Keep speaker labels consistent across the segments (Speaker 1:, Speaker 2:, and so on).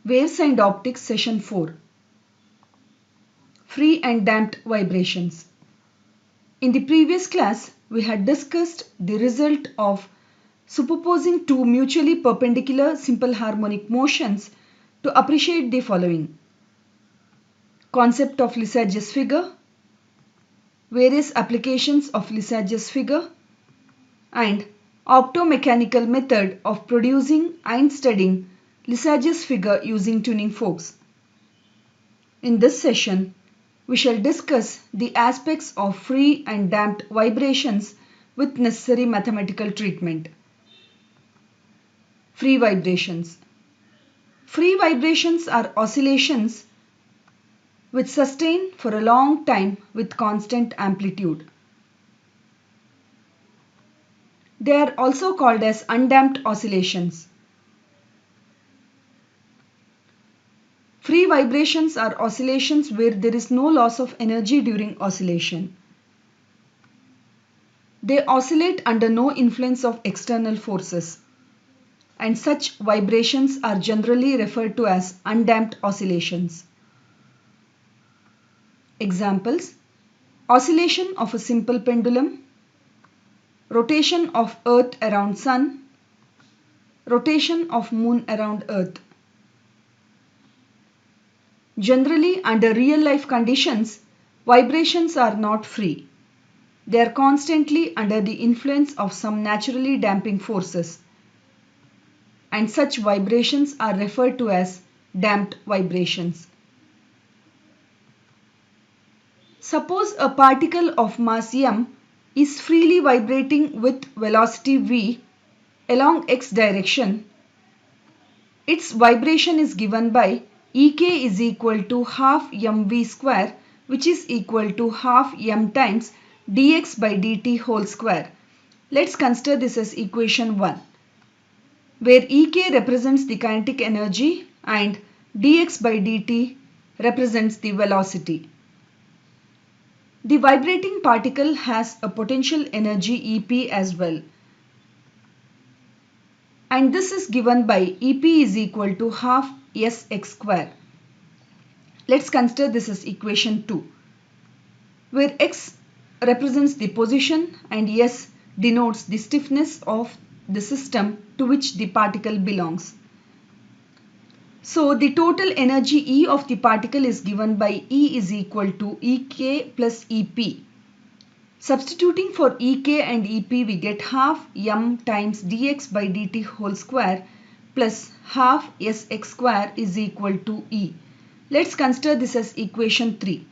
Speaker 1: Waves and Optics Session 4. Free and damped vibrations. In the previous class, we had discussed the result of superposing two mutually perpendicular simple harmonic motions to appreciate the following: concept of Lissajous figure, various applications of Lissajous figure, and optomechanical method of producing and studying Lissajous figure using tuning forks. In this session, we shall discuss the aspects of free and damped vibrations with necessary mathematical treatment. Free vibrations. Free vibrations are oscillations which sustain for a long time with constant amplitude. They are also called as undamped oscillations. Free vibrations are oscillations where there is no loss of energy during oscillation. They oscillate under no influence of external forces, and such vibrations are generally referred to as undamped oscillations. Examples: oscillation of a simple pendulum, rotation of Earth around Sun, rotation of Moon around Earth. Generally, under real-life conditions, vibrations are not free. They are constantly under the influence of some naturally damping forces, and such vibrations are referred to as damped vibrations. Suppose a particle of mass m is freely vibrating with velocity v along x direction. Its vibration is given by Ek is equal to half mv square, which is equal to half m times dx by dt whole square. Let's consider this as equation 1, where Ek represents the kinetic energy and dx by dt represents the velocity. The vibrating particle has a potential energy Ep as well, and this is given by Ep is equal to half Sx square. Let's consider this as equation 2, where x represents the position and S denotes the stiffness of the system to which the particle belongs. So the total energy E of the particle is given by E is equal to Ek plus Ep. Substituting for Ek and Ep, we get half m times dx by dt whole square plus half Sx square is equal to E. Let's consider this as equation 3.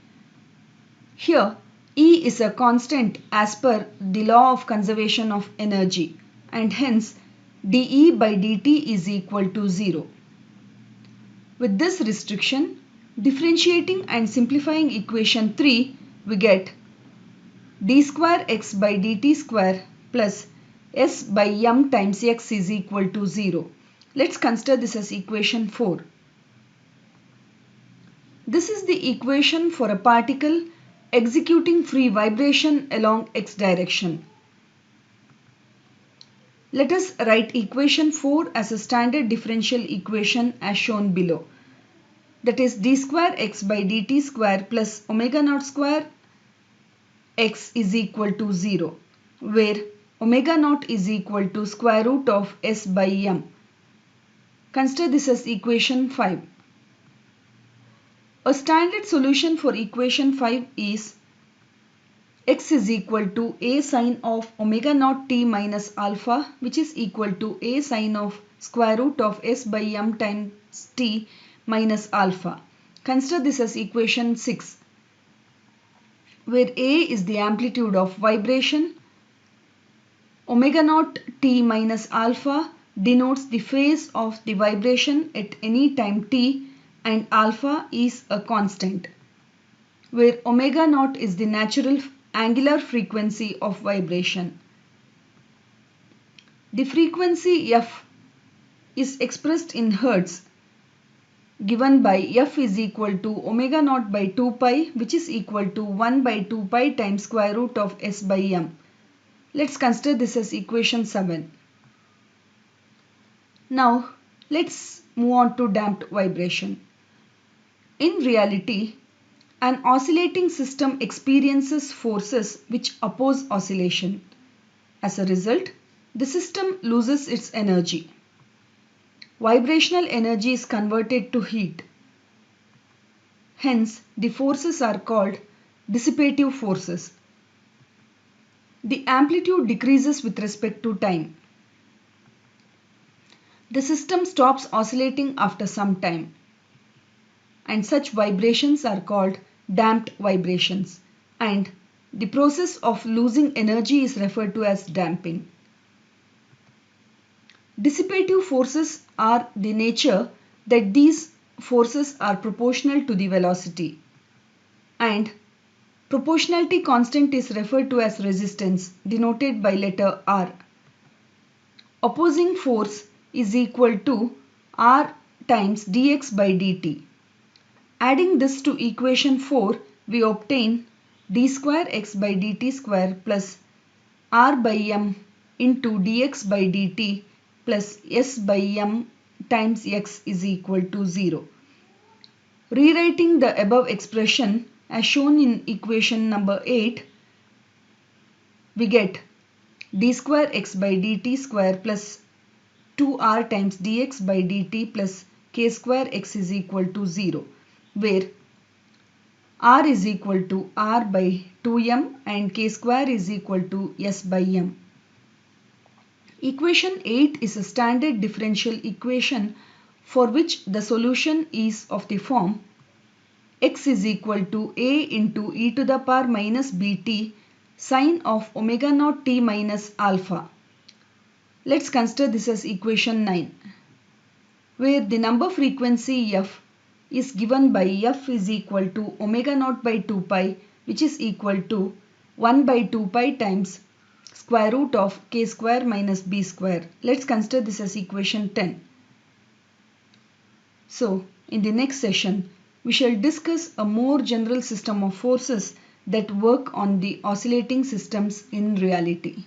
Speaker 1: Here, E is a constant as per the law of conservation of energy, and hence dE by dt is equal to 0. With this restriction, differentiating and simplifying equation 3, we get d square x by dt square plus s by m times x is equal to 0. Let's consider this as equation 4. This is the equation for a particle executing free vibration along x direction. Let us write equation 4 as a standard differential equation as shown below. That is d square x by dt square plus omega naught square x is equal to 0, where omega naught is equal to square root of s by m. Consider this as equation 5. A standard solution for equation 5 is x is equal to a sine of omega naught t minus alpha, which is equal to a sine of square root of s by m times t minus alpha. Consider this as equation 6, where a is the amplitude of vibration, omega naught t minus alpha denotes the phase of the vibration at any time t, and alpha is a constant, where omega naught is the natural angular frequency of vibration. The frequency f is expressed in hertz, given by f is equal to omega naught by 2 pi, which is equal to 1 by 2 pi times square root of s by m. Let's consider this as equation 7. Now Let's move on to damped vibration. In reality, an oscillating system experiences forces which oppose oscillation. As a result, the system loses its energy. Vibrational energy is converted to heat. Hence, the forces are called dissipative forces. The amplitude decreases with respect to time. The system stops oscillating after some time, and such vibrations are called damped vibrations, and the process of losing energy is referred to as damping. Dissipative forces are the nature that these forces are proportional to the velocity, and proportionality constant is referred to as resistance, denoted by letter R. Opposing force is equal to R times dx by dt. Adding this to equation 4, we obtain d square x by dt square plus R by m into dx by dt plus s by m times x is equal to 0. Rewriting the above expression as shown in equation number 8, we get d square x by dt square plus 2r times dx by dt plus k square x is equal to 0, where r is equal to r by 2m and k square is equal to s by m. Equation 8 is a standard differential equation for which the solution is of the form x is equal to a into e to the power minus bt sine of omega naught t minus alpha. Let's consider this as equation 9, where the number frequency f is given by f is equal to omega naught by 2 pi, which is equal to 1 by 2 pi times square root of k square minus b square. Let's consider this as equation 10. So, in the next session, we shall discuss a more general system of forces that work on the oscillating systems in reality.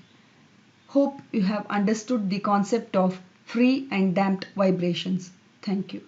Speaker 1: Hope you have understood the concept of free and damped vibrations. Thank you.